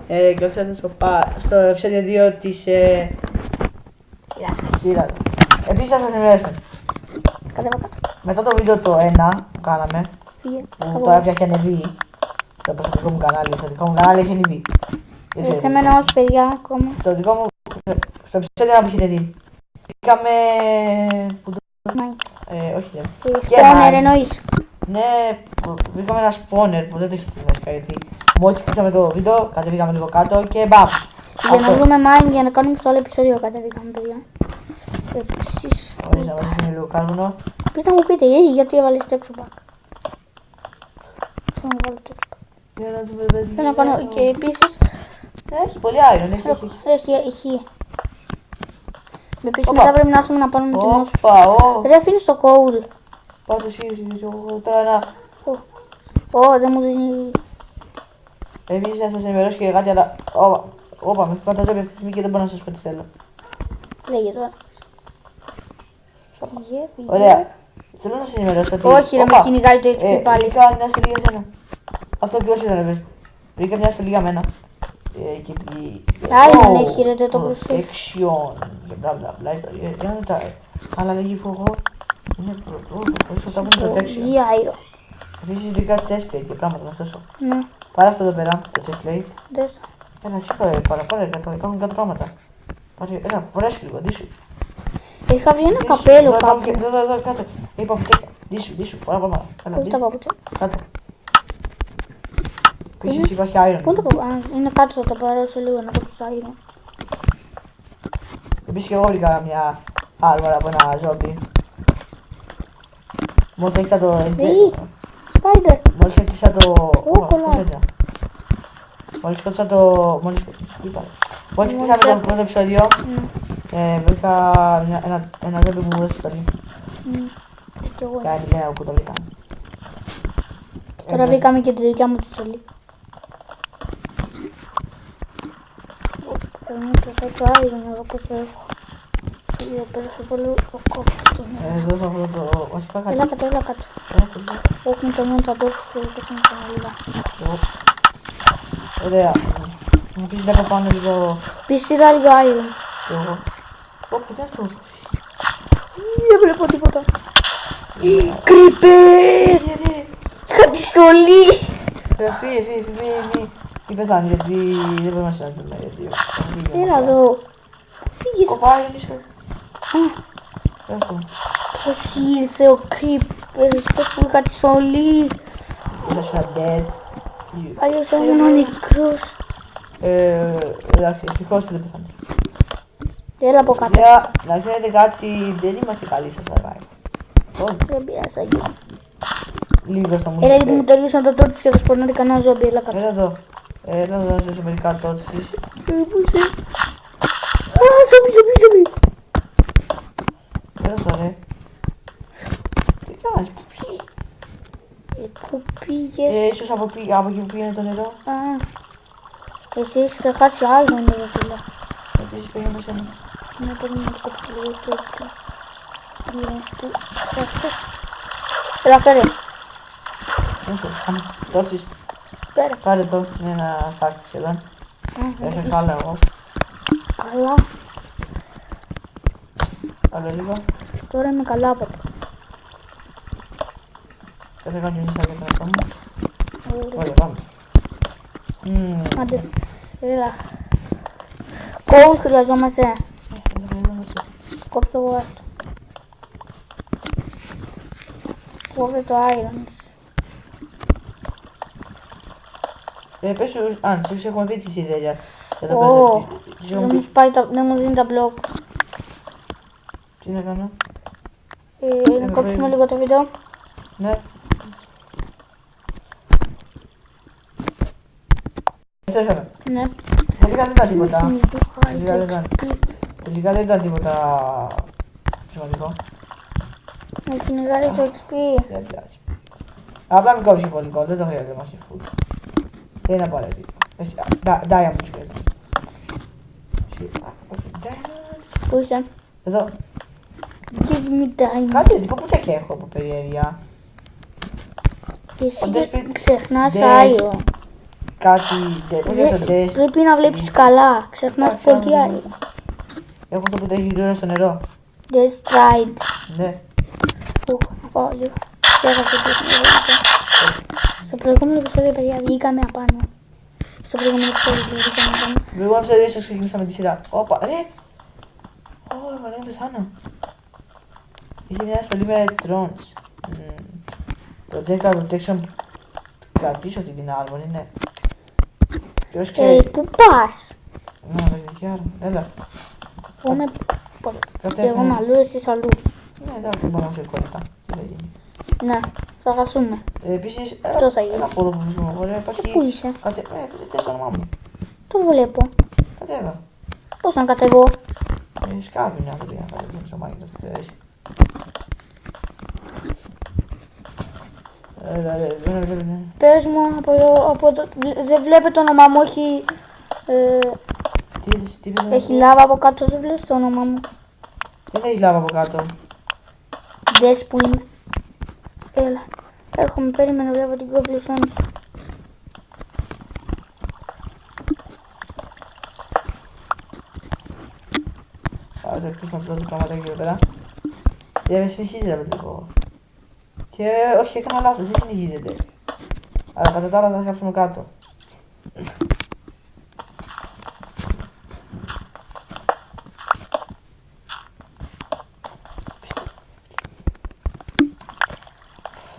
Καλώς ήρθατε στο επεισόδιο 2 της σειράς. Επίσης θα σας ενημερώσουμε. Κατέβα κάτω. Μετά το βίντεο το 1 που κάναμε, Φύγε. που τώρα πια έχει ανεβεί στο προσωπικό μου κανάλι, στο δικό μου κανάλι έχει ανεβεί. Σε μένα όχι παιδιά ακόμα. Στο δικό μου, στο επεισόδιο 1 που έχετε δει. Πήγαμε... όχι δεν. Σπόνερ εννοείς. Ναι, βρήκαμε ένα σπόνερ που δεν το έχει στην βασικά γιατί μόλις κλείσαμε το βίντεο, κατεβήκαμε λίγο κάτω και μπαμ. Για να βρούμε mine για να κάνουμε στο άλλο επεισόδιο κατεβήκαμε παιδιά. Επίσης. Μπορείς να βάλεις λίγο κάρβουνο. Πείτε να μου πείτε γιατί έβαλες το έξω back. Θέλω να βάλω το έξω back. Θέλω να κάνω και επίσης. Έχει πολύ iron, Έχει. Με επίσης μετά πρέπει να έρθουμε να πάρουμε τη μόσους. Ρε αφήνεις το coal. Πάτε εσύ, τώρα ένα... Δεν μου δίνει... Επίσης θα σας ενημερώσω και κάτι αλλά... Όπα, με χτυπάτε αυτή τη στιγμή και δεν μπορώ να σας πω τι θέλω. Λέγε τώρα. Ωραία. Θέλω να σας ενημερώσω ότι... Όχι ρε, με κυνηγάει το HP πάλι. Βρήκα μια στολή για σένα. Αυτό ποιος ήταν ρε πες. Βρήκα μια στολή για μένα. Και τι... Άιρον έχει ρε, δεν το προσέχει. Protection. Και μπλα μπλα μπλα ιστορία. Για να τα... Αλλά λέγει φωγό. Είναι protection. Ή άιρον. Επίσης βρήκα chestplate και πράγματα να σας δώσω. Ναι. Πάρε αυτό εδώ πέρα, το chestplate. Δες το. Έλα, σήκω παραπάνω, υπάρχουν κάτι πράγματα. Έλα, φορέσου λίγο, ντύσου. Είχα βρει ένα καπέλο κάπου. Εδώ, κάτω. Έχει παπουτσέκια. Ντύσου, παραπάνω. Έλα, Πού είναι τα παπούτσια. κάτω. Επίσης υπάρχει iron. Πού είναι τα παπούτσια. Είναι κάτω, θα τα πάρω σε λίγο να κόψω το iron. Επίσης και εγώ βρήκα μια άρμορα από ένα ζόμπι. Μόλις έκλεισα το... Spider. Μόλις έκλεισα το... Κολλά. Μόλις σκότωσα το... Μόλις κλείσαμε το πρώτο επεισόδιο, βρήκα ένα ζόμπι που μου έδωσε στολή. Κι εγώ. Κάνει μια που το βρήκαμε. Τώρα βρήκαμε και τη δικιά μου τη στολή. Το iron εδώ πόσο έχω. Εδώ πέρα θα βάλω ο κόψος του. Εδώ θα βρω το βασικά κάτι. Έλα κάτω. Έχουμε το μόνο τα τόστος που έκατσαν τα μαλλιά. Ωραία. Μου πεις να πάνω λίγο... Πεις είδα λίγο iron. Και εγώ. Ωπ, γεια σου. Δεν βλέπω τίποτα. Creeper! Είχα τη στολή. Φύγε. Μην πεθάνει γιατί δεν πρέπει να συναντήσουμε γιατί... Έλα εδώ. Πού πήγες. Κοπάει, είσαι. Έχω. Πώς ήρθε ο Creeper, πώς που είχα τη στολή. Είσαι σαν dead. Αλλιώς θα ήμουν νεκρός. Εντάξει, ευτυχώς που δεν πεθάνει. Έλα από κάτω. Να ξέρετε κάτι, δεν είμαστε καλοί στο survive. Δεν πειράζει. Λίγο στο μου. Έλα γιατί μου τελείωσαν τα τόρτις και θα σπορνάρει κανένα ζόμπι. Έλα κάτω. Έλα εδώ. Έλα εδώ να σου δώσω μερικά τόρτις. Πού είσαι. Α, ζόμπι. Έλα εδώ ρε. Τι κάνεις, πού πήγες. Πού πήγες. Ίσως από εκεί που πήγαινε το νερό. Εσύ έχεις ξεχάσει iron εδώ φίλε. Επίσης πήγαινε σε ένα. Να πρέπει να το κόψω λίγο το έτσι. Τι ξέχασες. Έλα φέρε. Όσο, τόρτις. Φέρε. Πάρε εδώ, είναι ένα σάκι σχεδόν. Έχεις άλλο εγώ. Καλά. Άλλο λίγο. Τώρα είμαι καλά από το. Κάτσε κάνω μια σάκι τον εαυτό μου. Ωραία, πάμε. Άντε. Έλα. Coal χρειαζόμαστε. Κόψω εγώ αυτό. Κόβε το iron. Πες σου, αν σου έχουμε πει τις ιδέες. Δεν μου δίνει τα μπλοκ. Τι να κάνω. Να κόψουμε λίγο το βίντεο. Ναι. Στέσαμε. Ναι. Τελικά δεν ήταν τίποτα. Τελικά δεν ήταν τίποτα σημαντικό. Μου κυνηγάει το XP. Δεν πειράζει. Απλά μην κόψεις πολύ κόλλο, δεν το χρειάζεται μας η food. Δεν είναι απαραίτητο. Diamond σου έτσι. Πού είσαι. Εδώ. Give me diamonds. Κάτι δικό που τσεκ έχω από περιέργεια. Εσύ ξεχνάς iron. κάτι. Πώς είναι το test. Πρέπει να βλέπεις καλά. Ξεχνάς πολύ άλλο. Έχω αυτό που τρέχει γρήγορα στο νερό. Just tried. Ναι. Να φάω λίγο. Ξέχασα τι έχουμε. Στο προηγούμενο επεισόδιο, παιδιά, βγήκαμε απάνω. Στο προηγούμενο επεισόδιο βγήκαμε απάνω. Το προηγούμενο επεισόδιο ξεκινήσαμε τη σειρά. Όπα, ρε! Ω, ρε, πεθάνω. Είχε μια ασφαλή με drones. Projectile protection. Κρατήσω αυτή την άρμορ, είναι. Ποιος ξέρει. Πού πας? Να, με δικιά μου. Έλα. Εγώ είμαι αλλού, εσείς αλλού. Ναι, εντάξει, μπορούμε να σε εικόνικα. Τι θα γίνει. Ναι, θα χάσουμε. Επίσης, Αυτό θα γίνει. ένα από εδώ που βρίσκομαι. Ωραία, υπάρχει. Πού είσαι? Θες το όνομά μου. Το βλέπω. Κατέβα. Πώς να κατεβώ? Σκάβει είναι άνθρωποι να κατέβουν στο Minecraft, τι αρέσει. Πες μου από εδώ, δεν βλέπετε το όνομά μου, έχει... Τι είδες, Έχει λάβα από κάτω, δεν βλέπεις το όνομά μου. δεν έχει λάβα από κάτω. Δες που είμαι. Έλα, έρχομαι, περίμενε, βλέπω την κόμπλησόν σου. Άρα κλείσουμε πρώτο πραγματάκι εδώ πέρα. Και συνεχίζει να βλέπω. Και όχι, έκανα λάθος, δεν συνεχίζεται. Αλλά κατά τα άλλα θα σκάψουμε κάτω.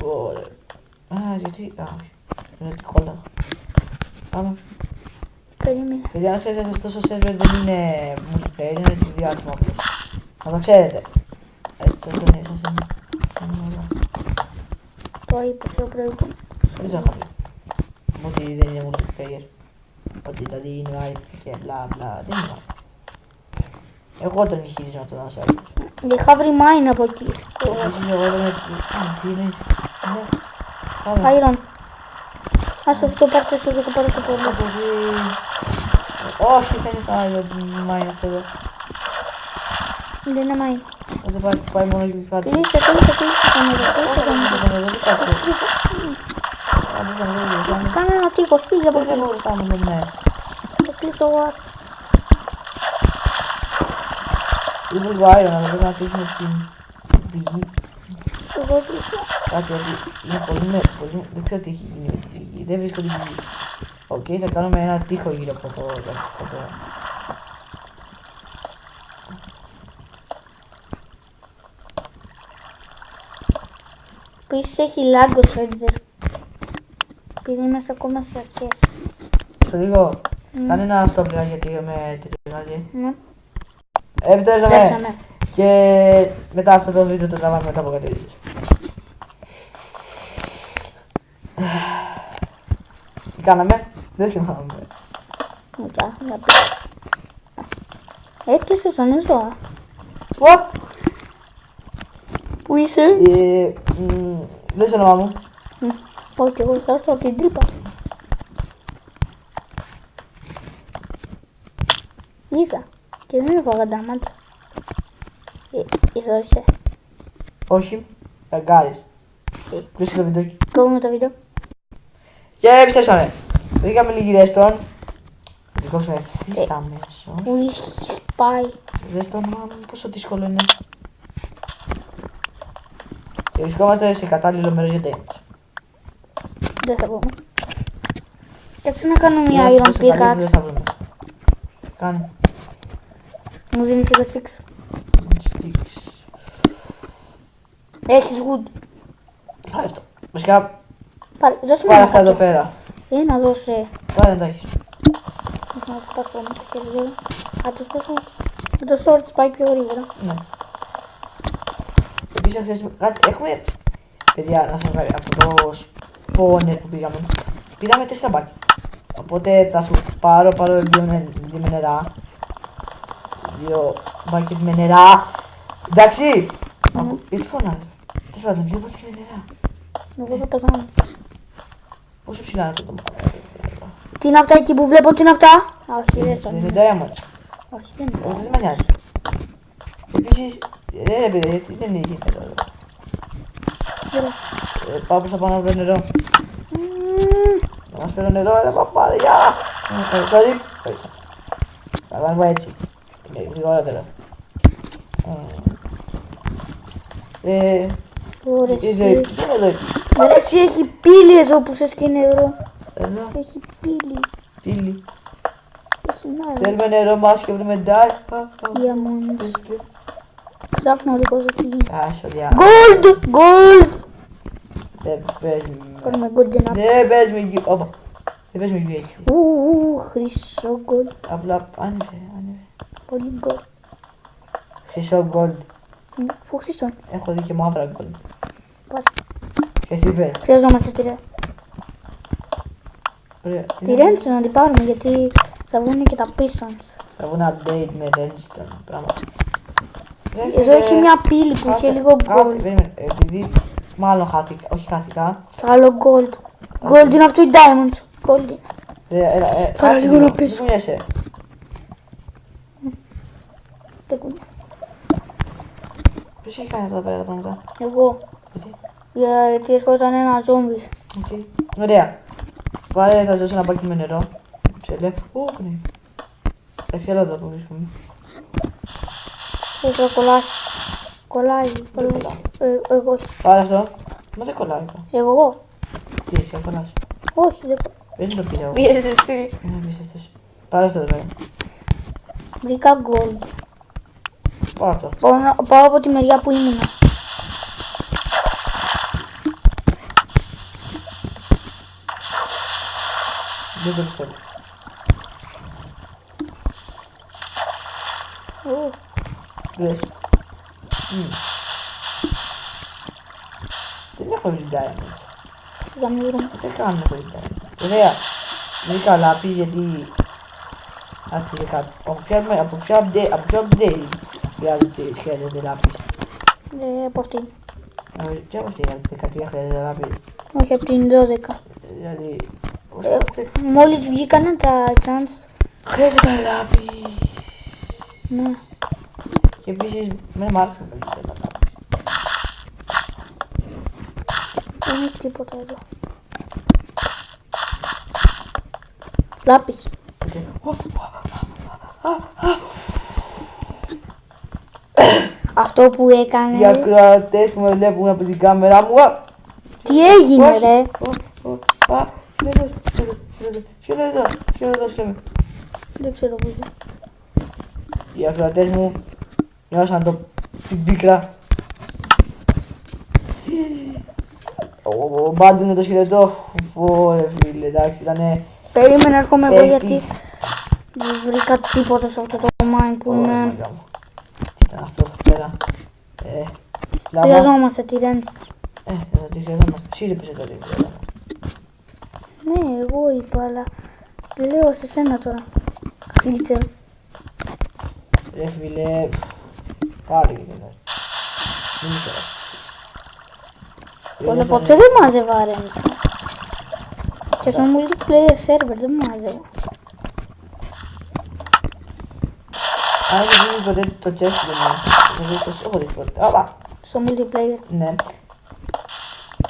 Ωραία. Α, γιατί... Α, όχι. Είναι την κόλλα. Πάμε. Περίμενε. Παιδιά, αν ξέρετε, αυτό στο server δεν είναι multiplayer, είναι τη διάσημα απλώς. Να το ξέρετε. Έτσι, σας είναι. Το είπα στο προηγούμενο. Δεν το είχα πει. Ότι δεν είναι multiplayer. Ότι δηλαδή είναι hype και μπλα μπλα. Δεν είναι hype. Εγώ τον χειρίζομαι αυτόν τον server. Είχα βρει mine από εκεί. Επίσης εγώ δεν είναι... Τι είναι... Ναι. Πάμε. Iron. Ας αυτό πάρει το σου και θα πάρω το πολύ. Από εκεί... Όχι, δεν είναι κανένα mine αυτό εδώ. Δεν είναι mine. Δεν πάει μόνο εκεί κάτι. Κλείσε το νερό. Κλείσε το νερό. Κάνε ένα τείχος, φύγε από εκεί. Θα κλείσω εγώ άσχα. Είναι λίγο iron, αλλά πρέπει να κλείσουμε την πηγή. Εγώ κλείσω. Κάτσε, γιατί είναι πολύ... Δεν ξέρω τι έχει γίνει με την πηγή. Δεν βρίσκω την πηγή. Οκ, θα κάνουμε ένα τείχο γύρω από το... Επίσης έχει lag ο server. Επειδή είμαστε ακόμα σε αρχές. Στο λίγο, κάνε ένα stop λίγο γιατί με τετριμάζει. Ναι. Επιστρέψαμε. Και μετά αυτό το βίντεο το τραβάμε μετά από κάτι videos. Τι κάναμε, δεν θυμάμαι. Μετά, να πεις. Έκλεισες τον νερό. Πού είσαι? Δεν σε όνομά μου. Πάω κι εγώ, θα έρθω από την τρύπα. Είχα και δεν έφαγα τα μάτια. Εδώ είσαι. Όχι, ταγκάρεις. Κλείσε το βίντεο. Κόβουμε το βίντεο. Και επιστρέψαμε. Βρήκαμε λίγη redstone. Δικόσουμε ευθύς αμέσως. Πού έχεις πάει? Δες το όνομά μου, πόσο δύσκολο είναι. Και βρισκόμαστε σε κατάλληλο μέρος για demos. Δεν θα πούμε. Κάτσε να κάνω μια iron pickaxe. Κάνε. Μου δίνεις 26. Έχεις wood. Πάρε αυτό. Βασικά, Δώσε μου πάρε ένα αυτά εδώ χαρτί. πέρα. Να δώσε. Πάρε να τα έχεις. Να το σπάσω με το χέρι λίγο. Να το σπάσω. Με το sword πάει πιο γρήγορα. Ναι. Επίσης θα χρειαστούμε κάτι. Έχουμε... Παιδιά, να σας βγάλει από το spawner που πήγαμε. Πήραμε 4 μπάκια. Οπότε θα σου πάρω δύο με νερά. 2 μπάκια με νερά. Εντάξει! Γιατί φωνάζεις. Τέλος πάντων, 2 μπάκια με νερά. Εγώ θα πεθάνω. Πόσο ψηλά είναι αυτό το Τι είναι αυτά εκεί που βλέπω, τι είναι αυτά? Όχι, δεν είναι είναι. diamond. Όχι, δεν είναι. Όχι, δεν με νοιάζει. Επίσης, ρε παιδί, γιατί δεν είναι νερό εδώ. Πάω προς τα πάνω από το νερό. μας φέρω νερό, ρε παπάρε, γεια! Sorry, θα κάνω έτσι, είναι γρηγορότερο. Ωραία, Τι είναι εδώ, Ρε, εσύ έχει πύλη εδώ που σας και νερό. εδώ, Έχει πύλη. πύλη. Έχει νερό. Θέλουμε νερό μας και βρούμε ντάι. Diamonds. Ψάχνω λίγο εδώ τι γίνεται. Άσο, διά. Gold! Gold! Δεν πες μου. Κάνουμε gold enough. Δεν πες μου γη. Όπα. Δεν πες μου γη έτσι. Χρυσό gold. Απλά άνοιξε. Πολύ gold. Χρυσό gold. Φου χρυσό. Έχω δει και μαύρα gold. Πάρε. Και εσύ πες. Χρειαζόμαστε τη Ωραία. Rents να την πάρουμε γιατί θα βγουν και τα pistons. Θα βγουν update με Renston πράγμα. Εδώ έχει μια πύλη που είχε λίγο gold. Περίμενε. Επειδή μάλλον χάθηκα. Όχι χάθηκα. Το άλλο gold. Gold είναι αυτό οι diamonds. Gold είναι. Πάρα λίγο να πέσω. Πού είσαι. Δεν κουνιέ. Ποιος έχει κάνει αυτά τα πέρα τα πράγματα. Εγώ. Γιατί. Γιατί έρχονταν ένα ζόμπι. Οκ. Ωραία. Βάλε θα ζώσω ένα μπάκι με νερό. Ψελέ. Ναι. Έχει άλλο εδώ που βρίσκομαι. Εδώ κολλάει. Κολλάει. Εγώ όχι. Πάρε αυτό. Μα δεν κολλάει. Εγώ. Τι έχει, κολλάς. Όχι, δεν Δεν το πήρα εγώ. πήρες εσύ. Πάρε αυτό εδώ πέρα. Βρήκα gold. Πάρε αυτό. Πάω από τη μεριά που ήμουνα. Δεν το πιστεύω. Λες. Δεν έχω βρει diamonds. Σιγά μην βρούμε. Δεν κάνω βρει diamonds. Ωραία. Βρήκα λάπη γιατί... Άτσε κάτι. Από ποιο update χρειάζεται λάπη. Από αυτήν. Ποια από αυτή η 13 χρειάζεται λάπη. Όχι, από την 12. Δηλαδή... Μόλις βγήκανε τα chance. Χρειάζεται λάπη. Ναι. Και επίσης με μ' άρεσε πολύ τα λάπη. Δεν έχει τίποτα εδώ. Λάπης. Αυτό που έκανε. Οι ακροατές που με βλέπουν από την κάμερα μου. Τι έγινε ρε. Ποιο είναι εδώ. Δεν ξέρω που είναι. Οι ακροατές μου νιώσαν την πίκρα. Ο Μπάντου είναι το σκελετό. Ωρε φίλε, εντάξει, ήτανε... Περίμενα έρχομαι εγώ γιατί δεν βρήκα τίποτα σε αυτό το mine που είναι. Τι ήταν αυτό εδώ πέρα. Χρειαζόμαστε τη rents. Εδώ τη χρειαζόμαστε. Εσύ είπες εδώ τη χρειαζόμαστε. Ναι, εγώ είπα, αλλά λέω σε σένα τώρα. Κάτσε. Ρε φίλε, πάρε και δεν ξέρω. Πολλά ποτέ δεν μάζευα rents. Και στο multiplayer server δεν μάζευα. Αν δεν δίνει ποτέ το chest δεν έχω δει ποτέ. Όπα. Στο multiplayer. Ναι.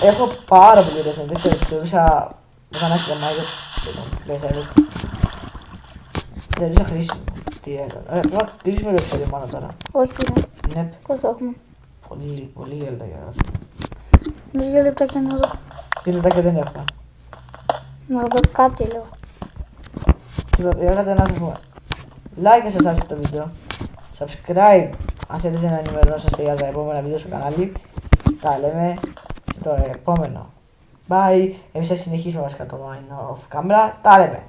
Έχω πάρα πολύ ρέστα, δεν ξέρω, θεωρούσα μηχανάκι για μάγιο. Δεν ρίσα χρήσιμο. Τι έκανα. Ωραία, πρέπει να κλείσουμε το επεισόδιο μόνο τώρα. Όχι ρε. Ναι, Πόσο έχουμε. πολύ λίγα λεπτά για να σου. 2 λεπτάκια να δω. 2 λεπτάκια δεν έχουμε. Να δω κάτι λέω. Για κάτι να σας πούμε. Like αν σας άρεσε το βίντεο. Subscribe αν θέλετε να ενημερώσαστε για τα επόμενα βίντεο στο κανάλι. Τα λέμε στο επόμενο. Bye. Εμείς θα συνεχίσουμε βασικά το mine off camera. Τα λέμε.